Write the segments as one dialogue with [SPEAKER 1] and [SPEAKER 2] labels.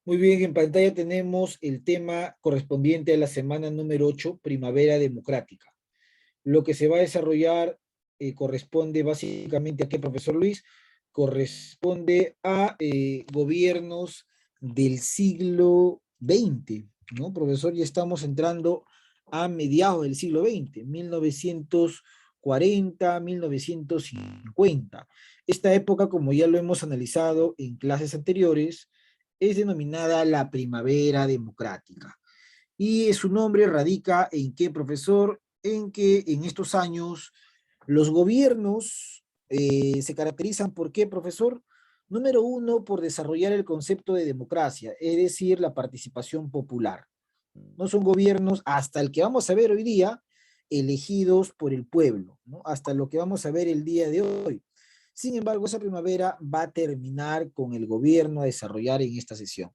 [SPEAKER 1] Muy bien, en pantalla tenemos el tema correspondiente a la semana número 8, Primavera Democrática. Lo que se va a desarrollar corresponde básicamente a qué, profesor Luis, corresponde a gobiernos del siglo XX, ¿no? Profesor, ya estamos entrando a mediados del siglo XX, 1940, 1950. Esta época, como ya lo hemos analizado en clases anteriores, es denominada la Primavera Democrática. Y su nombre radica en qué, profesor, en que en estos años los gobiernos se caracterizan por qué, profesor. Número uno, por desarrollar el concepto de democracia, es decir, la participación popular. No son gobiernos, hasta el que vamos a ver hoy día, elegidos por el pueblo, ¿no? Hasta lo que vamos a ver el día de hoy. Sin embargo, esa primavera va a terminar con el gobierno a desarrollar en esta sesión.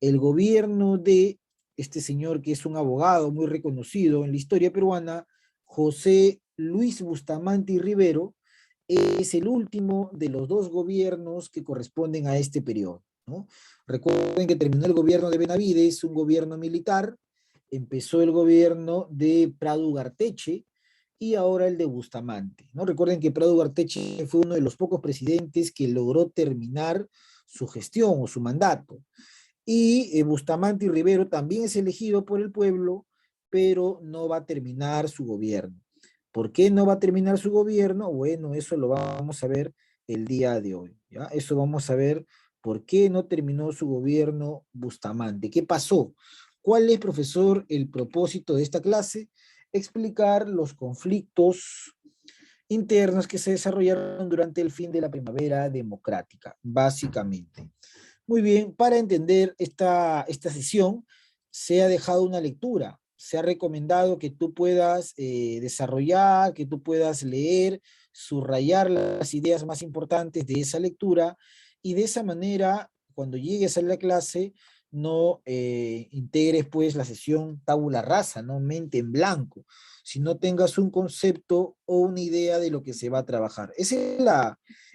[SPEAKER 1] El gobierno de este señor que es un abogado muy reconocido en la historia peruana, José Luis Bustamante y Rivero, es el último de los dos gobiernos que corresponden a este periodo, ¿no? Recuerden que terminó el gobierno de Benavides, un gobierno militar, empezó el gobierno de Prado Ugarteche y ahora el de Bustamante, ¿no? Recuerden que Prado Ugarteche fue uno de los pocos presidentes que logró terminar su gestión o su mandato. Y Bustamante y Rivero también es elegido por el pueblo, pero no va a terminar su gobierno. ¿Por qué no va a terminar su gobierno? Bueno, eso lo vamos a ver el día de hoy, ¿ya? Eso vamos a ver por qué no terminó su gobierno Bustamante. ¿Qué pasó? ¿Cuál es, profesor, el propósito de esta clase? Explicar los conflictos internos que se desarrollaron durante el fin de la primavera democrática, básicamente. Muy bien, para entender esta sesión, se ha dejado una lectura. Se ha recomendado que tú puedas desarrollar, que tú puedas leer, subrayar las ideas más importantes de esa lectura y de esa manera, cuando llegues a la clase, no integres pues la sesión tabula rasa, no mente en blanco, sino tengas un concepto o una idea de lo que se va a trabajar. Ese es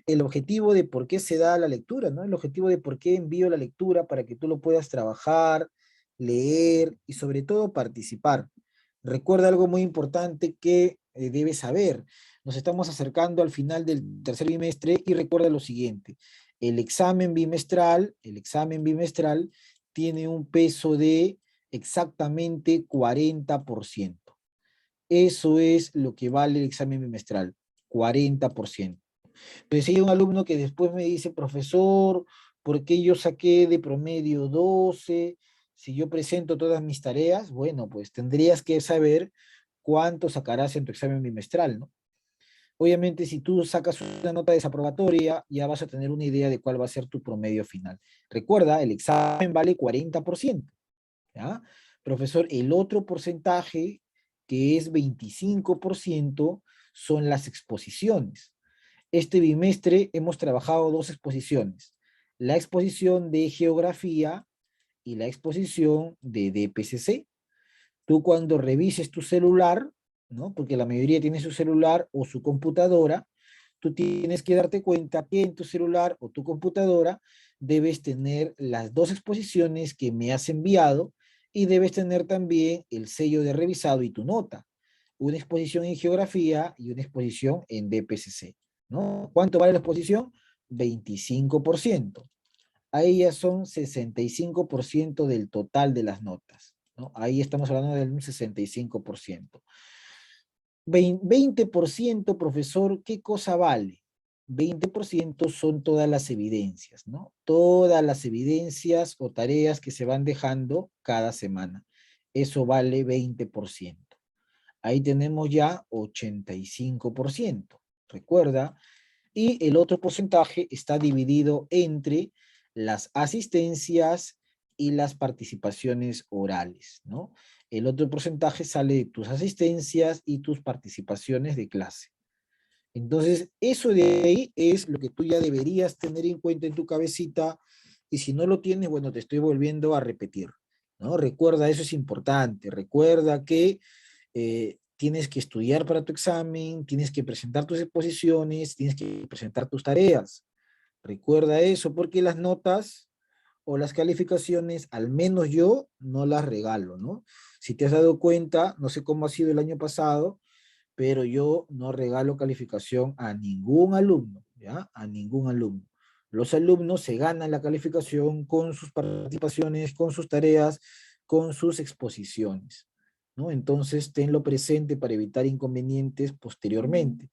[SPEAKER 1] el objetivo de por qué se da la lectura, ¿no? El objetivo de por qué envío la lectura para que tú lo puedas trabajar, leer y sobre todo participar. Recuerda algo muy importante que debes saber. Nos estamos acercando al final del tercer bimestre y recuerda lo siguiente. El examen bimestral tiene un peso de exactamente 40%. Eso es lo que vale el examen bimestral, 40%. Pues hay un alumno que después me dice, profesor, ¿por qué yo saqué de promedio 12? Si yo presento todas mis tareas, bueno, pues tendrías que saber cuánto sacarás en tu examen bimestral, ¿no? Obviamente, si tú sacas una nota desaprobatoria, ya vas a tener una idea de cuál va a ser tu promedio final. Recuerda, el examen vale 40%, ¿ya? Profesor, el otro porcentaje, que es 25%, son las exposiciones. Este bimestre hemos trabajado dos exposiciones, la exposición de geografía y la exposición de DPCC. Tú cuando revises tu celular, ¿no? Porque la mayoría tiene su celular o su computadora, tú tienes que darte cuenta que en tu celular o tu computadora debes tener las dos exposiciones que me has enviado y debes tener también el sello de revisado y tu nota. Una exposición en geografía y una exposición en DPCC, ¿no? ¿Cuánto vale la exposición? 25%. Ahí ya son 65% del total de las notas, ¿no? Ahí estamos hablando de un 65%. 20%, profesor, ¿qué cosa vale? 20% son todas las evidencias, ¿no? Todas las evidencias o tareas que se van dejando cada semana. Eso vale 20%. Ahí tenemos ya 85%. Recuerda, y el otro porcentaje está dividido entre las asistencias y las participaciones orales, ¿no? El otro porcentaje sale de tus asistencias y tus participaciones de clase. Entonces, eso de ahí es lo que tú ya deberías tener en cuenta en tu cabecita, y si no lo tienes, bueno, te estoy volviendo a repetir, ¿no? Recuerda, eso es importante. Recuerda que tienes que estudiar para tu examen, tienes que presentar tus exposiciones, tienes que presentar tus tareas. Recuerda eso, porque las notas o las calificaciones, al menos yo, no las regalo, ¿no? Si te has dado cuenta, no sé cómo ha sido el año pasado, pero yo no regalo calificación a ningún alumno, ¿ya? A ningún alumno. Los alumnos se ganan la calificación con sus participaciones, con sus tareas, con sus exposiciones, ¿no? Entonces, tenlo presente para evitar inconvenientes posteriormente.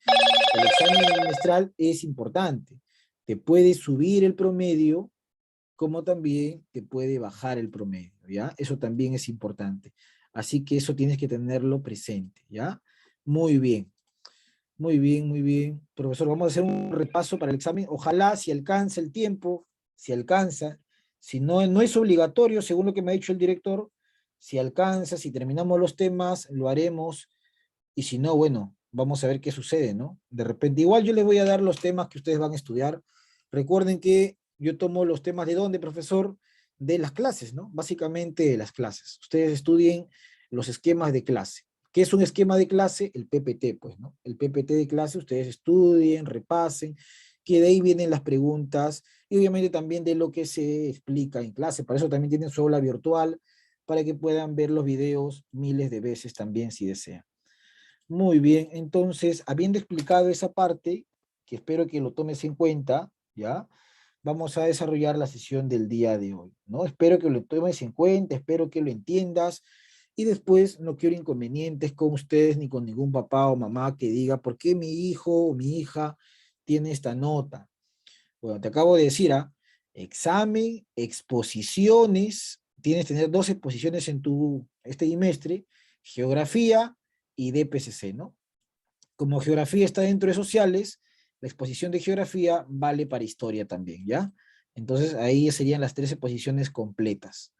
[SPEAKER 1] El examen bimestral es importante. Te puede subir el promedio, como también te puede bajar el promedio, ¿ya? Eso también es importante. Así que eso tienes que tenerlo presente, ¿ya? Muy bien, muy bien, muy bien. Profesor, vamos a hacer un repaso para el examen. Ojalá, si alcanza el tiempo, si alcanza, si no, no es obligatorio, según lo que me ha dicho el director, si alcanza, si terminamos los temas, lo haremos, y si no, bueno, vamos a ver qué sucede, ¿no? De repente, igual yo les voy a dar los temas que ustedes van a estudiar. Recuerden que yo tomo los temas de dónde, profesor, de las clases, ¿no? Básicamente de las clases. Ustedes estudien los esquemas de clase. ¿Qué es un esquema de clase? El PPT, pues, ¿no? El PPT de clase, ustedes estudien, repasen, que de ahí vienen las preguntas, y obviamente también de lo que se explica en clase. Para eso también tienen su aula virtual, para que puedan ver los videos miles de veces también, si desean. Muy bien, entonces, habiendo explicado esa parte, que espero que lo tomes en cuenta, ¿ya? Vamos a desarrollar la sesión del día de hoy, ¿no? Espero que lo tomes en cuenta, espero que lo entiendas, y después no quiero inconvenientes con ustedes ni con ningún papá o mamá que diga, ¿por qué mi hijo o mi hija tiene esta nota? Bueno, te acabo de decir, ¿ah? Examen, exposiciones, tienes que tener 2 exposiciones en este trimestre, geografía y DPCC, ¿no? Como geografía está dentro de sociales, la exposición de geografía vale para historia también, ¿ya? Entonces ahí serían las 3 exposiciones completas.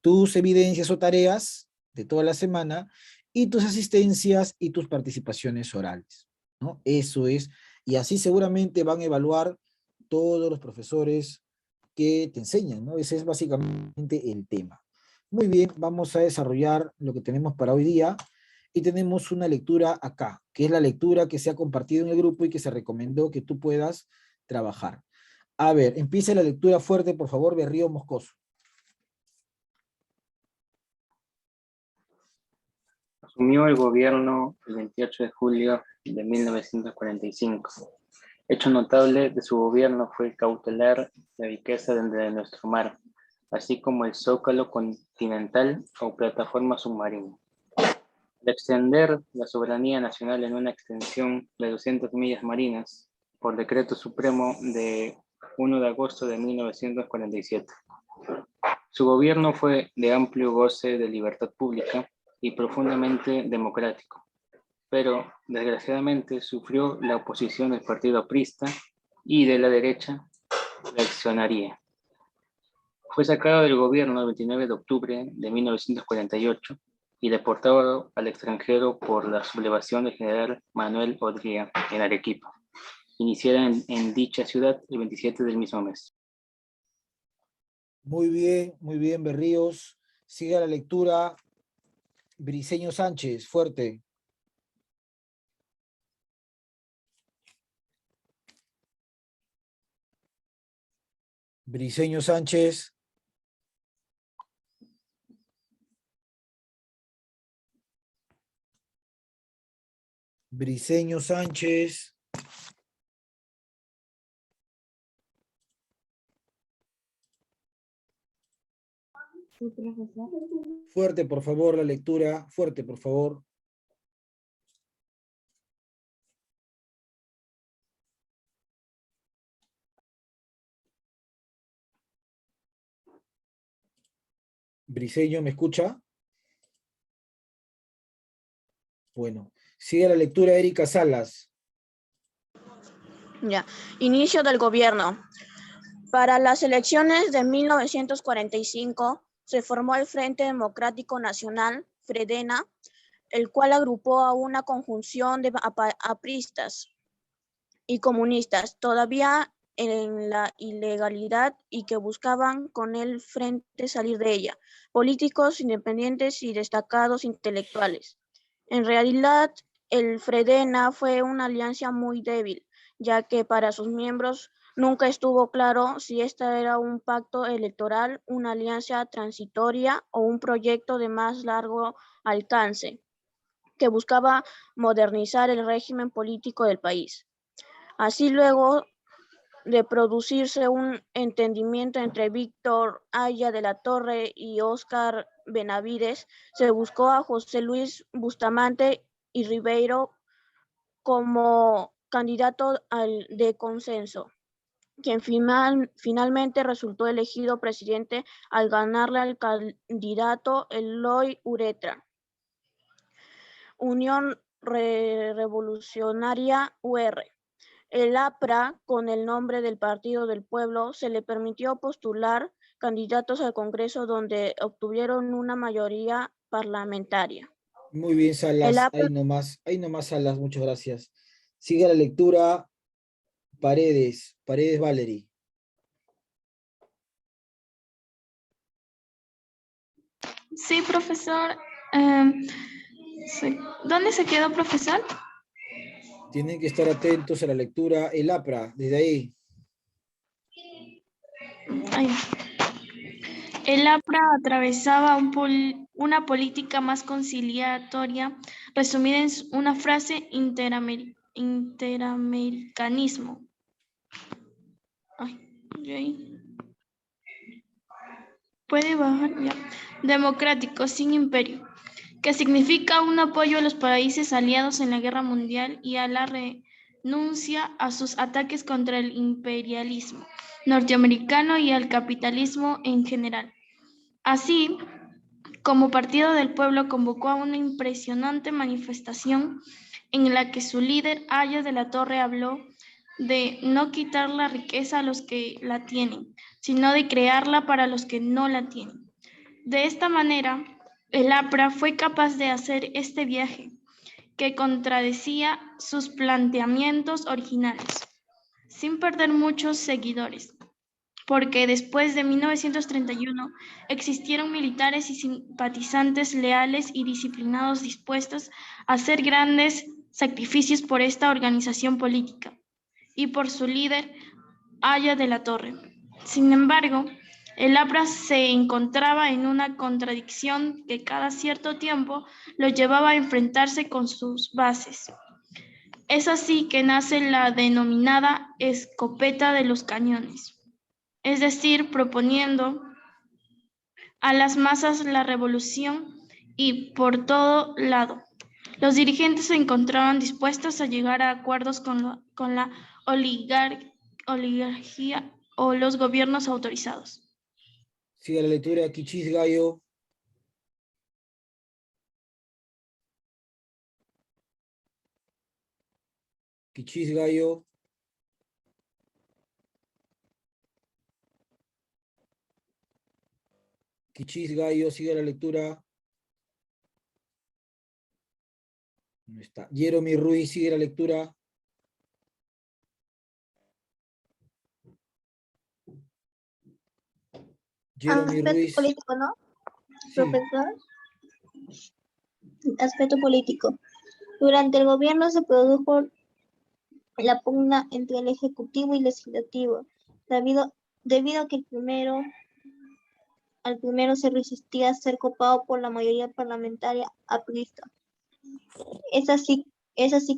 [SPEAKER 1] Tus evidencias o tareas de toda la semana y tus asistencias y tus participaciones orales, ¿no? Eso es, y así seguramente van a evaluar todos los profesores que te enseñan, ¿no? Ese es básicamente el tema. Muy bien, vamos a desarrollar lo que tenemos para hoy día y tenemos una lectura acá, que es la lectura que se ha compartido en el grupo y que se recomendó que tú puedas trabajar. A ver, empieza la lectura fuerte, por favor, Berrío Moscoso.
[SPEAKER 2] Asumió el gobierno el 28 de julio de 1945. Hecho notable de su gobierno fue cautelar la riqueza de nuestro mar, así como el zócalo continental o plataforma submarina. Al extender la soberanía nacional en una extensión de 200 millas marinas, por decreto supremo de 1 de agosto de 1947. Su gobierno fue de amplio goce de libertad pública y profundamente democrático, pero desgraciadamente sufrió la oposición del partido aprista y de la derecha reaccionaria. Fue sacado del gobierno el 29 de octubre de 1948 y deportado al extranjero por la sublevación del general Manuel Odría en Arequipa, iniciada en dicha ciudad el 27 del mismo mes.
[SPEAKER 1] Muy bien, Berríos. Sigue la lectura. Briceño Sánchez, fuerte. Briceño Sánchez. Briceño Sánchez.
[SPEAKER 3] Sí, profesor.
[SPEAKER 1] Fuerte, por favor, la lectura. Fuerte, por favor. Briceño, ¿me escucha? Bueno, sigue la lectura Erika Salas.
[SPEAKER 3] Ya. Inicio del gobierno. Para las elecciones de 1945 se formó el Frente Democrático Nacional, FREDENA, el cual agrupó a una conjunción de apristas y comunistas todavía en la ilegalidad y que buscaban con el frente salir de ella, políticos independientes y destacados intelectuales. En realidad, el FREDENA fue una alianza muy débil, ya que para sus miembros Nunca estuvo claro si esta era un pacto electoral, una alianza transitoria o un proyecto de más largo alcance que buscaba modernizar el régimen político del país. Así, luego de producirse un entendimiento entre Víctor Haya de la Torre y Óscar Benavides, se buscó a José Luis Bustamante y Ribeiro como candidato de consenso, quien finalmente resultó elegido presidente al ganarle al candidato Eloy Ureta. Unión Revolucionaria UR. El APRA, con el nombre del Partido del Pueblo, se le permitió postular candidatos al Congreso donde obtuvieron una mayoría parlamentaria.
[SPEAKER 1] Muy bien,
[SPEAKER 3] El
[SPEAKER 1] Salas.
[SPEAKER 3] APRA
[SPEAKER 1] Ahí nomás, Salas. Muchas gracias. Sigue la lectura. Paredes. Paredes Valerie.
[SPEAKER 4] Sí, profesor. Em, ¿Dónde se quedó, profesor?
[SPEAKER 1] Tienen que estar atentos a la lectura. El APRA, desde ahí.
[SPEAKER 4] Ay. El APRA atravesaba una política más conciliatoria, resumida en una frase: interamericanismo. Ay, ok. Puede bajar ya. Democrático, sin imperio, que significa un apoyo a los países aliados en la guerra mundial y a la renuncia a sus ataques contra el imperialismo norteamericano y al capitalismo en general. Así, como Partido del Pueblo, convocó a una impresionante manifestación en la que su líder, Haya de la Torre, habló de no quitar la riqueza a los que la tienen, sino de crearla para los que no la tienen. De esta manera, el APRA fue capaz de hacer este viaje, que contradecía sus planteamientos originales, sin perder muchos seguidores, porque después de 1931 existieron militares y simpatizantes leales y disciplinados dispuestos a hacer grandes sacrificios por esta organización política y por su líder, Haya de la Torre. Sin embargo, el APRA se encontraba en una contradicción que cada cierto tiempo lo llevaba a enfrentarse con sus bases. Es así que nace la denominada escopeta de los cañones, es decir, proponiendo a las masas la revolución y por todo lado. Los dirigentes se encontraban dispuestos a llegar a acuerdos con la oligarquía o los gobiernos autorizados.
[SPEAKER 1] Sigue la lectura. Kichis Gallo. Kichis Gallo. Kichis Gallo. Sigue la lectura. No está. Jeremy Ruiz. Sigue la lectura. Jeremy
[SPEAKER 5] Aspecto
[SPEAKER 1] Ruiz.
[SPEAKER 5] político, ¿no,
[SPEAKER 1] Sí.
[SPEAKER 5] profesor? Aspecto político. Durante el gobierno se produjo la pugna entre el Ejecutivo y Legislativo, debido a que al primero se resistía a ser copado por la mayoría parlamentaria aprista. Es así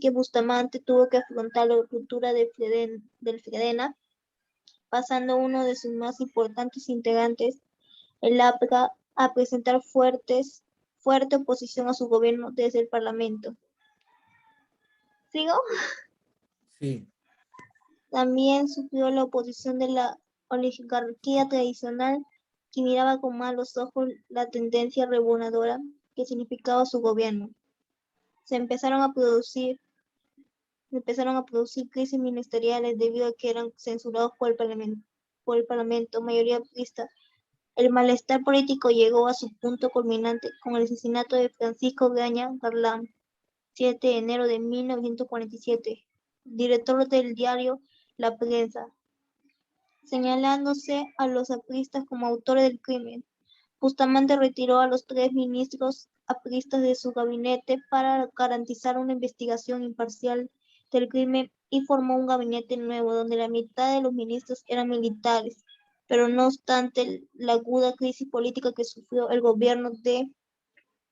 [SPEAKER 5] que Bustamante tuvo que afrontar la ruptura del Fredena, pasando uno de sus más importantes integrantes, el APRA, a presentar fuerte oposición a su gobierno desde el Parlamento. ¿Sigo?
[SPEAKER 1] Sí.
[SPEAKER 5] También sufrió la oposición de la oligarquía tradicional, que miraba con malos ojos la tendencia revolucionaria que significaba su gobierno. Se empezaron a producir crisis ministeriales debido a que eran censurados por el Parlamento, mayoría aprista. El malestar político llegó a su punto culminante con el asesinato de Francisco Graña Garland, 7 de enero de 1947, director del diario La Prensa, señalándose a los apristas como autores del crimen. Bustamante retiró a los 3 ministros apristas de su gabinete para garantizar una investigación imparcial del crimen y formó un gabinete nuevo donde la mitad de los ministros eran militares. Pero no obstante la aguda crisis política que sufrió el gobierno de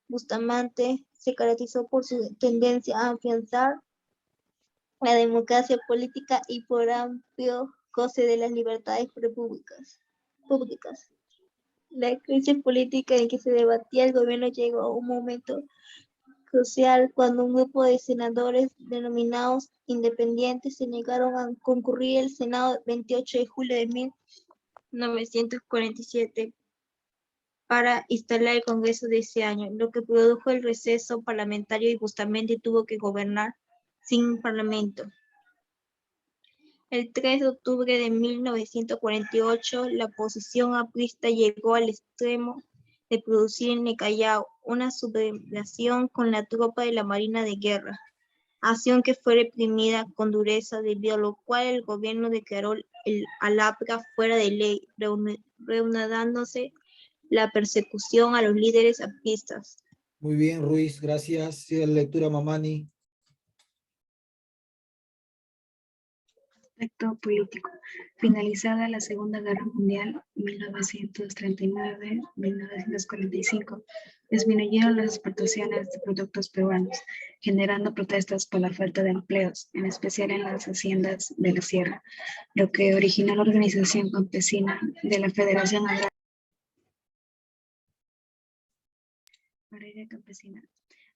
[SPEAKER 5] Bustamante se caracterizó por su tendencia a afianzar la democracia política y por amplio goce de las libertades públicas. La crisis política en que se debatía el gobierno llegó a un momento crucial cuando un grupo de senadores denominados independientes se negaron a concurrir al Senado el 28 de julio de 1947 para instalar el Congreso de ese año, lo que produjo el receso parlamentario y Bustamante tuvo que gobernar sin parlamento. El 3 de octubre de 1948, la oposición aprista llegó al extremo de producir en el Callao una sublevación con la tropa de la Marina de Guerra, acción que fue reprimida con dureza, debido a lo cual el gobierno declaró el ALAPRA fuera de ley, reanudándose la persecución a los líderes apristas.
[SPEAKER 1] Muy bien, Ruiz, gracias. Sigue la lectura, Mamani.
[SPEAKER 6] Aspecto político. Finalizada la Segunda Guerra Mundial, 1939-1945, disminuyeron las exportaciones de productos peruanos, generando protestas por la falta de empleos, en especial en las haciendas de la sierra, lo que originó la organización campesina de la Federación Agraria Campesina,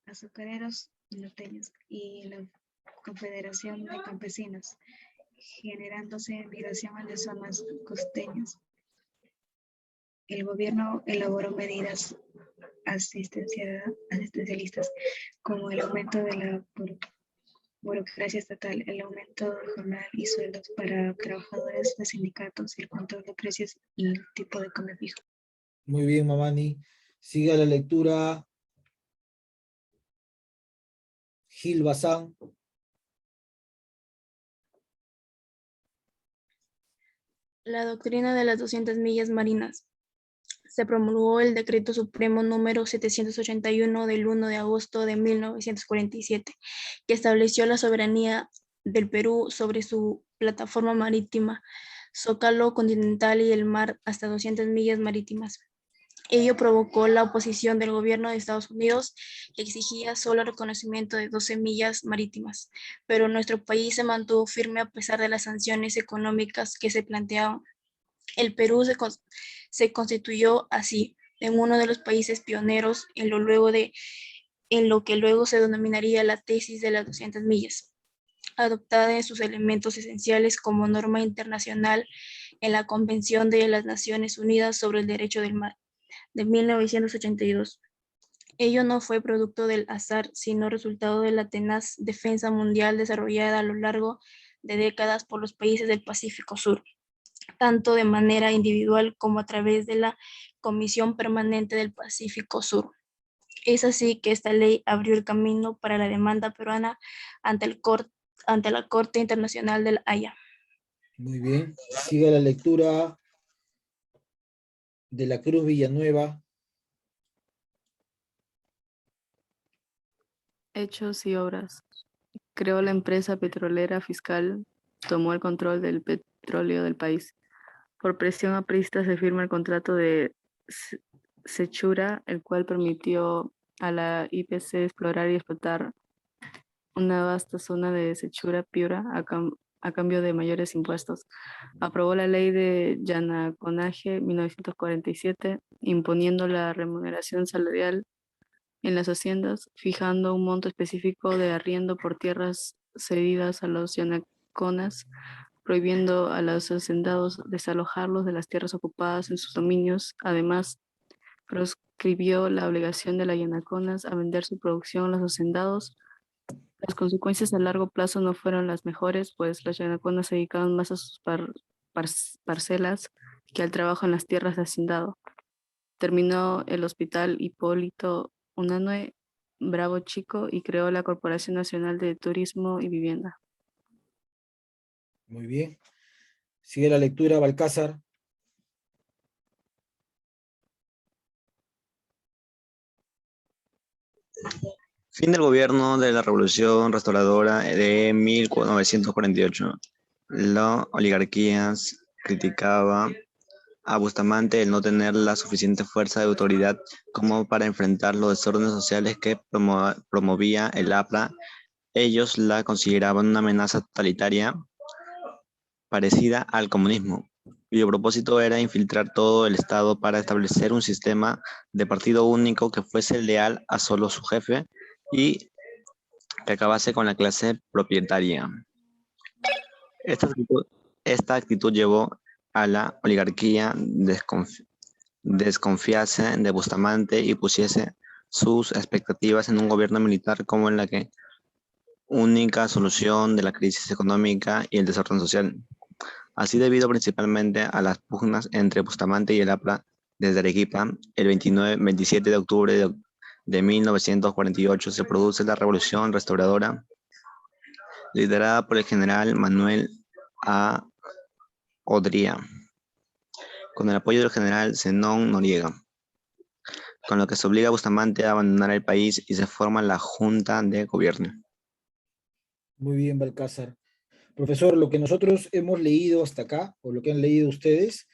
[SPEAKER 6] Azucareros Norteños y la Confederación de Campesinos, generándose migración a las zonas costeñas. El gobierno elaboró medidas asistencialistas, como el aumento de la burocracia estatal, el aumento de jornal y sueldos para trabajadores de sindicatos, el control de precios y el tipo de cambio fijo.
[SPEAKER 1] Muy bien, Mamani. Sigue la lectura. Gil Bazán.
[SPEAKER 4] La doctrina de las 200 millas marinas. Se promulgó el Decreto Supremo número 781 del 1 de agosto de 1947, que estableció la soberanía del Perú sobre su plataforma marítima, zócalo continental y el mar hasta 200 millas marítimas. Ello provocó la oposición del gobierno de Estados Unidos, que exigía solo el reconocimiento de 12 millas marítimas, pero nuestro país se mantuvo firme a pesar de las sanciones económicas que se planteaban. El Perú se constituyó así en uno de los países pioneros en lo que luego se denominaría la tesis de las 200 millas, adoptada en sus elementos esenciales como norma internacional en la Convención de las Naciones Unidas sobre el Derecho del Mar de 1982. Ello no fue producto del azar, sino resultado de la tenaz defensa mundial desarrollada a lo largo de décadas por los países del Pacífico Sur, tanto de manera individual como a través de la Comisión Permanente del Pacífico Sur. Es así que esta ley abrió el camino para la demanda peruana ante la Corte Internacional de La Haya.
[SPEAKER 1] Muy bien. Sigue la lectura de la Cruz Villanueva.
[SPEAKER 7] Hechos y obras. Creó la empresa petrolera fiscal, tomó el control del petróleo del país. Por presión aprista se firma el contrato de Sechura, el cual permitió a la IPC explorar y explotar una vasta zona de Sechura Piura a cambio de mayores impuestos. Aprobó la ley de Yanaconaje 1947, imponiendo la remuneración salarial en las haciendas, fijando un monto específico de arriendo por tierras cedidas a los yanaconas, prohibiendo a los hacendados desalojarlos de las tierras ocupadas en sus dominios. Además, proscribió la obligación de las yanaconas a vender su producción a los hacendados. Las consecuencias a largo plazo no fueron las mejores, pues las yanaconas se dedicaban más a sus parcelas que al trabajo en las tierras de hacendado. Terminó el Hospital Hipólito Unanue Bravo Chico y creó la Corporación Nacional de Turismo y Vivienda.
[SPEAKER 1] Muy bien. Sigue la lectura, Balcázar.
[SPEAKER 8] Fin del gobierno de la Revolución Restauradora de 1948. La oligarquía criticaba a Bustamante el no tener la suficiente fuerza de autoridad como para enfrentar los desórdenes sociales que promovía el APRA. Ellos la consideraban una amenaza totalitaria parecida al comunismo, cuyo propósito era infiltrar todo el Estado para establecer un sistema de partido único que fuese leal a solo su jefe y que acabase con la clase propietaria. Esta actitud llevó a la oligarquía desconfiase de Bustamante y pusiese sus expectativas en un gobierno militar como en la que única solución de la crisis económica y el desorden social. Así, debido principalmente a las pugnas entre Bustamante y el APRA desde Arequipa, el 27 de octubre de 1948 se produce la Revolución Restauradora, liderada por el general Manuel A. Odría, con el apoyo del general Zenón Noriega, con lo que se obliga a Bustamante a abandonar el país y se forma la Junta de Gobierno.
[SPEAKER 1] Muy bien, Balcázar. Profesor, lo que nosotros hemos leído hasta acá, o lo que han leído ustedes,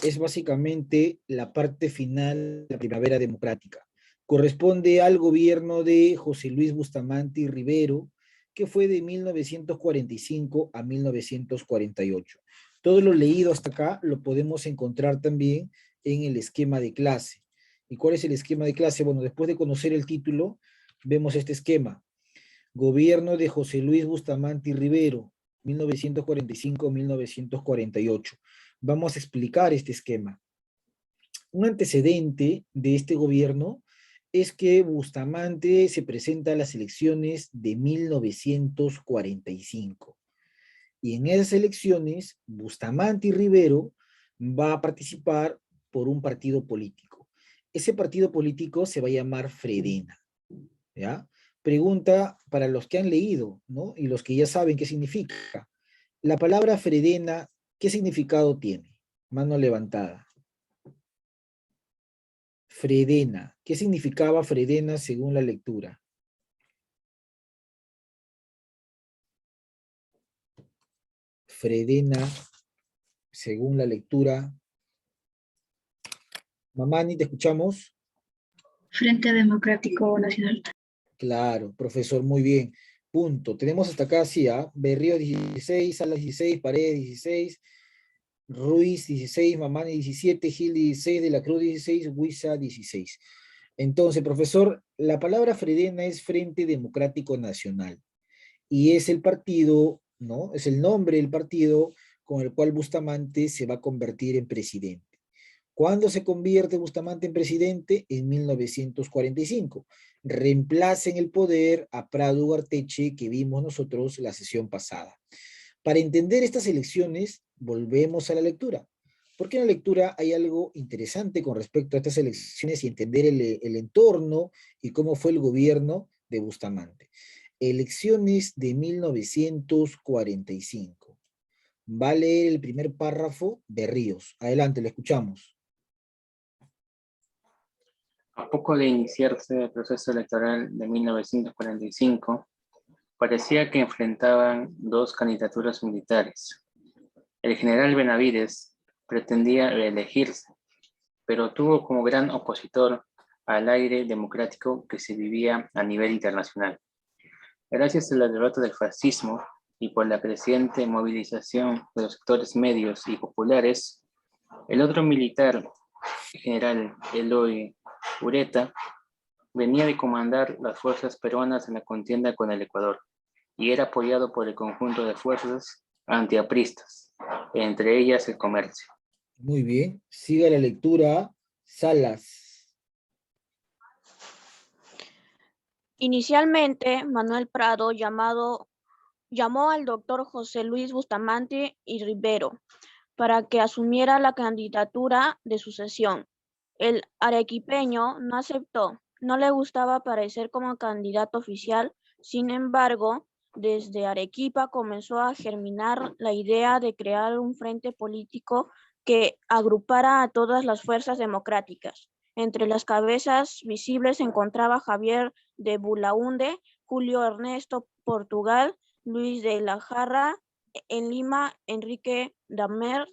[SPEAKER 1] es básicamente la parte final de la Primavera Democrática. Corresponde al gobierno de José Luis Bustamante y Rivero, que fue de 1945 a 1948. Todo lo leído hasta acá lo podemos encontrar también en el esquema de clase. ¿Y cuál es el esquema de clase? Bueno, después de conocer el título, vemos este esquema. Gobierno de José Luis Bustamante y Rivero, 1945-1948. Vamos a explicar este esquema. Un antecedente de este gobierno es que Bustamante se presenta a las elecciones de 1945. Y en esas elecciones, Bustamante y Rivero va a participar por un partido político. Ese partido político se va a llamar Fredena, ¿ya? Pregunta para los que han leído, ¿no? Y los que ya saben qué significa. La palabra Fredena, ¿qué significado tiene? Mano levantada. Fredena. ¿Qué significaba Fredena según la lectura? Fredena, según la lectura. Mamani, ¿te escuchamos?
[SPEAKER 6] Frente Democrático Nacional.
[SPEAKER 1] Claro, profesor, muy bien. Punto. Tenemos hasta acá, sí, ¿ah? Berrío 16, Salas 16, Paredes 16, Ruiz 16, Mamani 17, Gil 16, De la Cruz 16, Huiza 16. Entonces, profesor, la palabra Fredena es Frente Democrático Nacional y es el partido, ¿no? Es el nombre del partido con el cual Bustamante se va a convertir en presidente. ¿Cuándo se convierte Bustamante en presidente? En 1945. Reemplaza en el poder a Prado Ugarteche, que vimos nosotros la sesión pasada. Para entender estas elecciones, volvemos a la lectura. Porque en la lectura hay algo interesante con respecto a estas elecciones y entender el entorno y cómo fue el gobierno de Bustamante. Elecciones de 1945. Va a leer el primer párrafo de Ríos. Adelante, le escuchamos.
[SPEAKER 2] A poco de iniciarse el proceso electoral de 1945, parecía que enfrentaban dos candidaturas militares. El general Benavides pretendía reelegirse, pero tuvo como gran opositor al aire democrático que se vivía a nivel internacional. Gracias a la derrota del fascismo y por la creciente movilización de los sectores medios y populares, el otro militar, el general Eloy Ureta, venía de comandar las fuerzas peruanas en la contienda con el Ecuador y era apoyado por el conjunto de fuerzas antiapristas, entre ellas el Comercio.
[SPEAKER 1] Muy bien, siga la lectura. Salas.
[SPEAKER 3] Inicialmente, Manuel Prado llamó al doctor José Luis Bustamante y Rivero para que asumiera la candidatura de sucesión. El arequipeño no aceptó, no le gustaba aparecer como candidato oficial. Sin embargo, desde Arequipa comenzó a germinar la idea de crear un frente político que agrupara a todas las fuerzas democráticas. Entre las cabezas visibles se encontraba Javier de Bulaúnde, Julio Ernesto Portugal, Luis de la Jarra, en Lima, Enrique Damer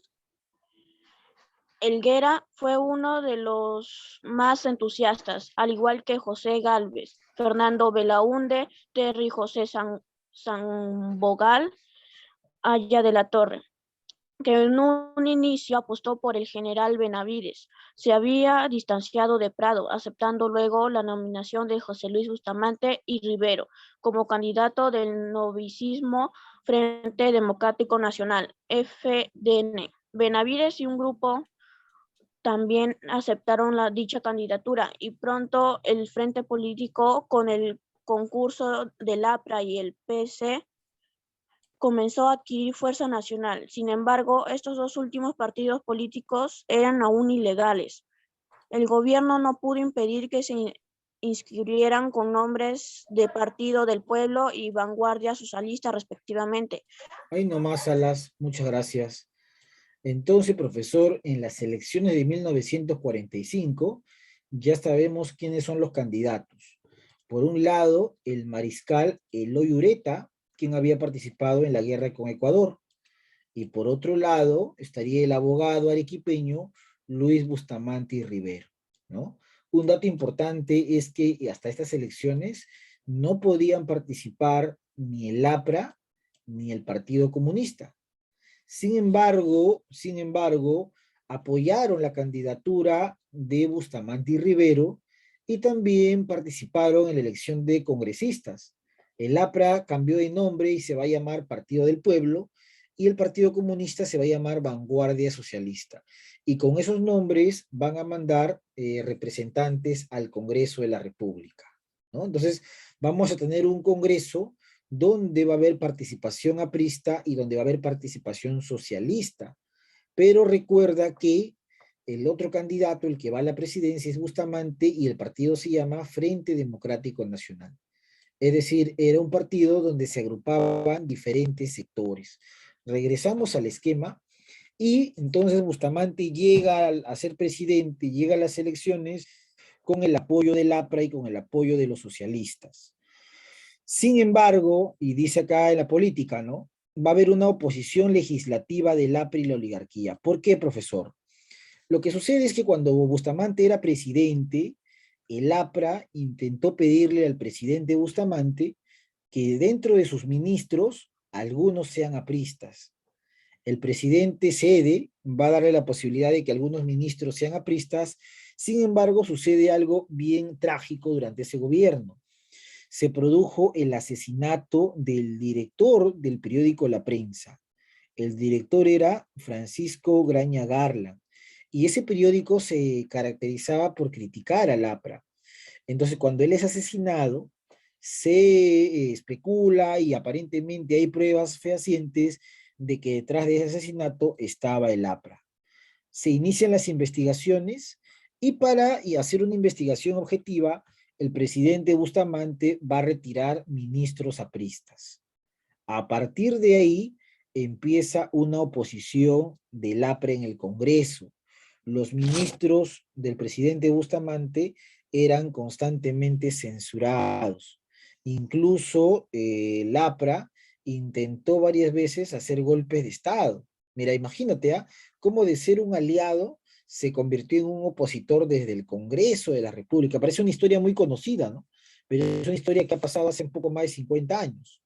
[SPEAKER 3] Helguera fue uno de los más entusiastas, al igual que José Gálvez, Fernando Belaúnde, Terry José Sanbogal, Aya de la Torre, que en un inicio apostó por el general Benavides. Se había distanciado de Prado, aceptando luego la nominación de José Luis Bustamante y Rivero como candidato del novicismo Frente Democrático Nacional, FDN. Benavides y un grupo también aceptaron dicha candidatura y pronto el frente político, con el concurso del APRA y el PC, comenzó a adquirir fuerza nacional. Sin embargo, estos dos últimos partidos políticos eran aún ilegales. El gobierno no pudo impedir que se inscribieran con nombres de Partido del Pueblo y Vanguardia Socialista respectivamente.
[SPEAKER 1] Ahí nomás, Salas, muchas gracias. Entonces, profesor, en las elecciones de 1945 ya sabemos quiénes son los candidatos. Por un lado, el mariscal Eloy Ureta, quien había participado en la guerra con Ecuador. Y por otro lado, estaría el abogado arequipeño Luis Bustamante y Rivero, ¿no? Un dato importante es que hasta estas elecciones no podían participar ni el APRA ni el Partido Comunista. Sin embargo, apoyaron la candidatura de Bustamante y Rivero y también participaron en la elección de congresistas. El APRA cambió de nombre y se va a llamar Partido del Pueblo, y el Partido Comunista se va a llamar Vanguardia Socialista. Y con esos nombres van a mandar representantes al Congreso de la República, ¿no? Entonces, vamos a tener un Congreso donde va a haber participación aprista y donde va a haber participación socialista. Pero recuerda que el otro candidato, el que va a la presidencia, es Bustamante y el partido se llama Frente Democrático Nacional. Es decir, era un partido donde se agrupaban diferentes sectores. Regresamos al esquema y entonces Bustamante llega a ser presidente, llega a las elecciones con el apoyo del APRA y con el apoyo de los socialistas. Sin embargo, y dice acá en la política, ¿no? Va a haber una oposición legislativa del APRA y la oligarquía. ¿Por qué, profesor? Lo que sucede es que cuando Bustamante era presidente, el APRA intentó pedirle al presidente Bustamante que dentro de sus ministros algunos sean apristas. El presidente cede, va a darle la posibilidad de que algunos ministros sean apristas. Sin embargo, sucede algo bien trágico durante ese gobierno. Se produjo el asesinato del director del periódico La Prensa. El director era Francisco Graña Garland, y ese periódico se caracterizaba por criticar al APRA. Entonces, cuando él es asesinado, se especula y aparentemente hay pruebas fehacientes de que detrás de ese asesinato estaba el APRA. Se inician las investigaciones y para hacer una investigación objetiva, el presidente Bustamante va a retirar ministros apristas. A partir de ahí empieza una oposición del APRA en el Congreso. Los ministros del presidente Bustamante eran constantemente censurados. Incluso el APRA intentó varias veces hacer golpes de Estado. Mira, imagínate, cómo de ser un aliado se convirtió en un opositor desde el Congreso de la República. Parece una historia muy conocida, ¿no? Pero es una historia que ha pasado hace un poco más de 50 años.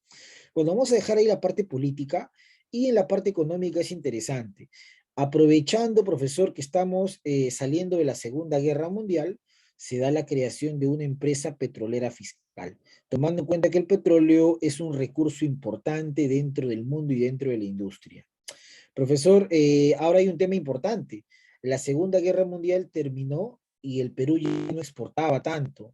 [SPEAKER 1] Bueno, vamos a dejar ahí la parte política y en la parte económica es interesante. Aprovechando, profesor, que estamos saliendo de la Segunda Guerra Mundial, se da la creación de una empresa petrolera fiscal, tomando en cuenta que el petróleo es un recurso importante dentro del mundo y dentro de la industria. Profesor, ahora hay un tema importante. La Segunda Guerra Mundial terminó y el Perú ya no exportaba tanto.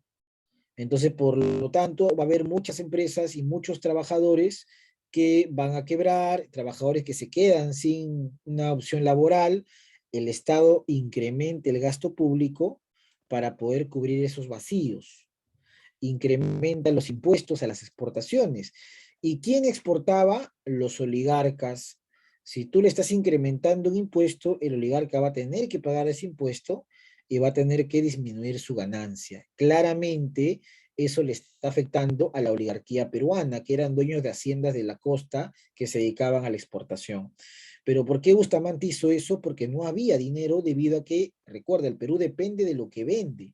[SPEAKER 1] Entonces, por lo tanto, va a haber muchas empresas y muchos trabajadores que van a quebrar, trabajadores que se quedan sin una opción laboral. El Estado incrementa el gasto público para poder cubrir esos vacíos. Incrementa los impuestos a las exportaciones. ¿Y quién exportaba? Los oligarcas. Si tú le estás incrementando un impuesto, el oligarca va a tener que pagar ese impuesto y va a tener que disminuir su ganancia. Claramente, eso le está afectando a la oligarquía peruana, que eran dueños de haciendas de la costa que se dedicaban a la exportación. Pero ¿por qué Bustamante hizo eso? Porque no había dinero debido a que, recuerda, el Perú depende de lo que vende.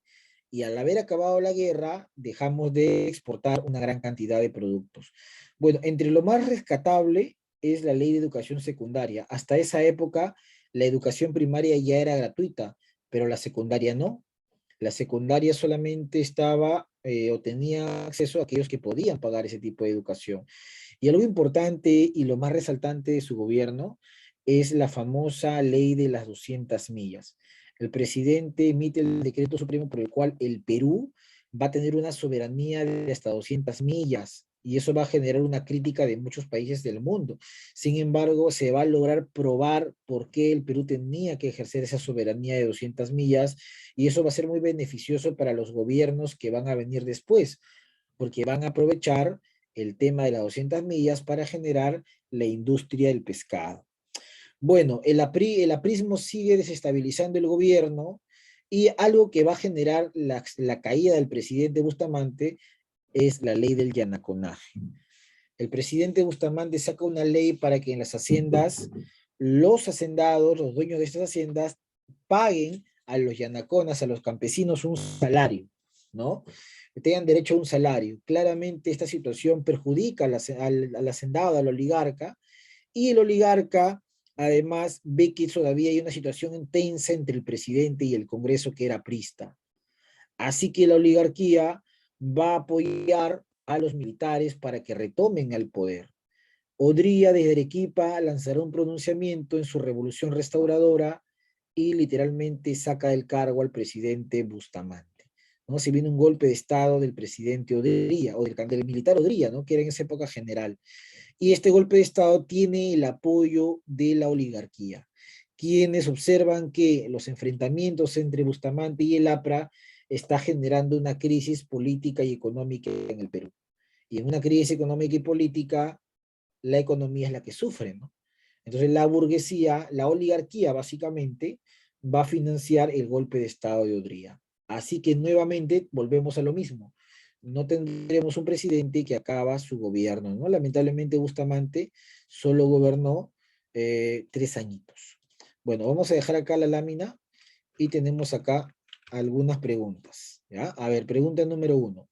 [SPEAKER 1] Y al haber acabado la guerra, dejamos de exportar una gran cantidad de productos. Bueno, entre lo más rescatable es la ley de educación secundaria. Hasta esa época, la educación primaria ya era gratuita, pero la secundaria no. La secundaria solamente estaba o tenía acceso a aquellos que podían pagar ese tipo de educación. Y algo importante y lo más resaltante de su gobierno es la famosa ley de las 200 millas. El presidente emite el decreto supremo por el cual el Perú va a tener una soberanía de hasta 200 millas y eso va a generar una crítica de muchos países del mundo. Sin embargo, se va a lograr probar por qué el Perú tenía que ejercer esa soberanía de 200 millas y eso va a ser muy beneficioso para los gobiernos que van a venir después, porque van a aprovechar el tema de las 200 millas para generar la industria del pescado. Bueno, el aprismo sigue desestabilizando el gobierno y algo que va a generar la caída del presidente Bustamante es la ley del yanaconaje. El presidente Bustamante saca una ley para que en las haciendas, los hacendados, los dueños de estas haciendas, paguen a los yanaconas, a los campesinos, un salario, ¿no? Que tengan derecho a un salario. Claramente esta situación perjudica al hacendado, al oligarca, y el oligarca además ve que todavía hay una situación tensa entre el presidente y el Congreso que era aprista. Así que la oligarquía va a apoyar a los militares para que retomen el poder. Odría desde Arequipa lanzará un pronunciamiento en su revolución restauradora y literalmente saca del cargo al presidente Bustamante, ¿no? Se viene un golpe de estado del presidente Odría, o del militar Odría, ¿no? Que era en esa época general. Y este golpe de estado tiene el apoyo de la oligarquía, quienes observan que los enfrentamientos entre Bustamante y el APRA está generando una crisis política y económica en el Perú. Y en una crisis económica y política, la economía es la que sufre, ¿no? Entonces la burguesía, la oligarquía básicamente, va a financiar el golpe de estado de Odría. Así que nuevamente volvemos a lo mismo. No tendremos un presidente que acaba su gobierno, ¿no? Lamentablemente Bustamante solo gobernó 3 añitos. Bueno, vamos a dejar acá la lámina y tenemos acá algunas preguntas, ¿ya? A ver, pregunta número 1.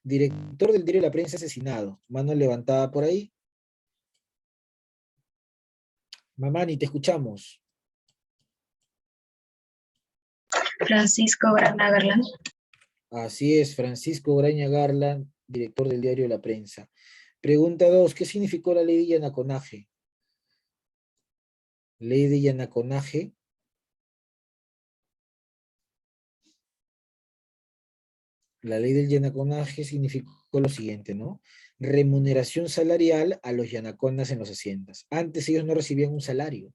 [SPEAKER 1] Director del diario La Prensa asesinado. Mano levantada por ahí. Mamani, te escuchamos.
[SPEAKER 6] Francisco Grana Garland.
[SPEAKER 1] Así es, Francisco Graña Garland, director del diario La Prensa. Pregunta 2. ¿Qué significó la ley de Yanaconaje? Ley de Yanaconaje. La ley del yanaconaje significó lo siguiente, ¿no? Remuneración salarial a los yanaconas en las haciendas. Antes ellos no recibían un salario.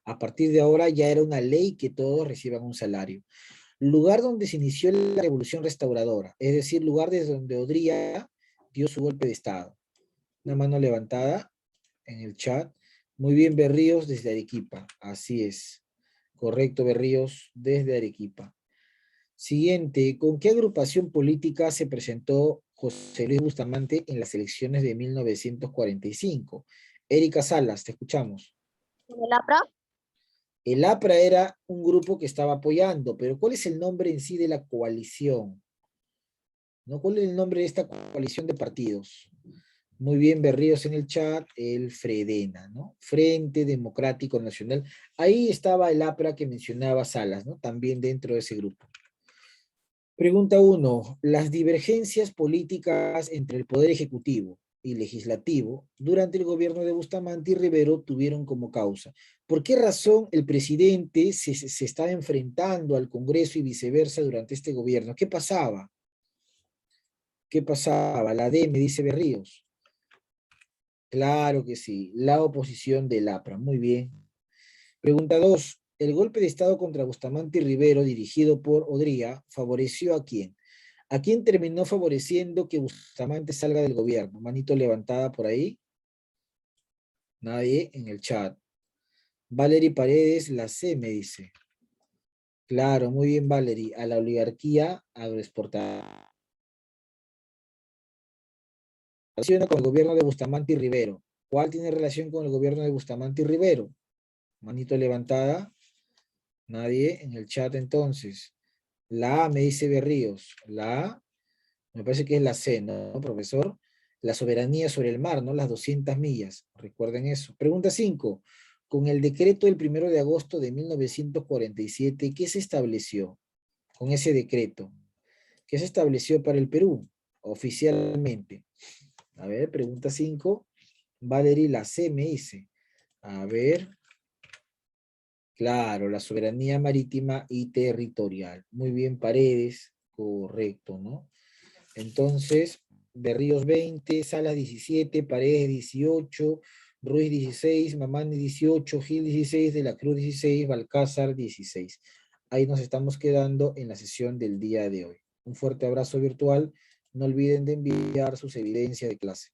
[SPEAKER 1] A partir de ahora ya era una ley que todos reciban un salario. Lugar donde se inició la revolución restauradora, es decir, lugar desde donde Odría dio su golpe de estado. Una mano levantada en el chat. Muy bien, Berríos desde Arequipa. Así es. Correcto, Berríos desde Arequipa. Siguiente, ¿con qué agrupación política se presentó José Luis Bustamante en las elecciones de 1945? Erika Salas, te escuchamos.
[SPEAKER 3] ¿El APRA?
[SPEAKER 1] El APRA era un grupo que estaba apoyando, pero ¿cuál es el nombre en sí de la coalición? ¿No? ¿Cuál es el nombre de esta coalición de partidos? Muy bien, Berríos en el chat, el FREDENA, ¿no? Frente Democrático Nacional. Ahí estaba el APRA que mencionaba Salas, ¿no? También dentro de ese grupo. Pregunta 1. Las divergencias políticas entre el Poder Ejecutivo y Legislativo durante el gobierno de Bustamante y Rivero tuvieron como causa. ¿Por qué razón el presidente se estaba enfrentando al Congreso y viceversa durante este gobierno? ¿Qué pasaba? ¿Qué pasaba? La D, me dice Berríos. Claro que sí, la oposición del APRA. Muy bien. Pregunta 2. El golpe de Estado contra Bustamante y Rivero, dirigido por Odría, ¿favoreció a quién? ¿A quién terminó favoreciendo que Bustamante salga del gobierno? Manito levantada por ahí. Nadie en el chat. Valery Paredes, la C, me dice. Claro, muy bien, Valery. A la oligarquía agroexportadora. Relaciona con el gobierno de Bustamante y Rivero. ¿Cuál tiene relación con el gobierno de Bustamante y Rivero? Manito levantada. Nadie en el chat entonces. La A me dice Berríos. La A, me parece que es la C, ¿no, profesor? La soberanía sobre el mar, ¿no? Las 200 millas. Recuerden eso. Pregunta 5. Con el decreto del 1 de agosto de 1947, ¿qué se estableció? Con ese decreto. ¿Qué se estableció para el Perú? Oficialmente. A ver, pregunta 5. Valerie, la C me dice. A ver. Claro, la soberanía marítima y territorial. Muy bien, Paredes. Correcto, ¿no? Entonces, Berríos 20, Salas 17, Paredes 18, Ruiz 16, Mamani 18, Gil 16, De la Cruz 16, Balcázar 16. Ahí nos estamos quedando en la sesión del día de hoy. Un fuerte abrazo virtual. No olviden de enviar sus evidencias de clase.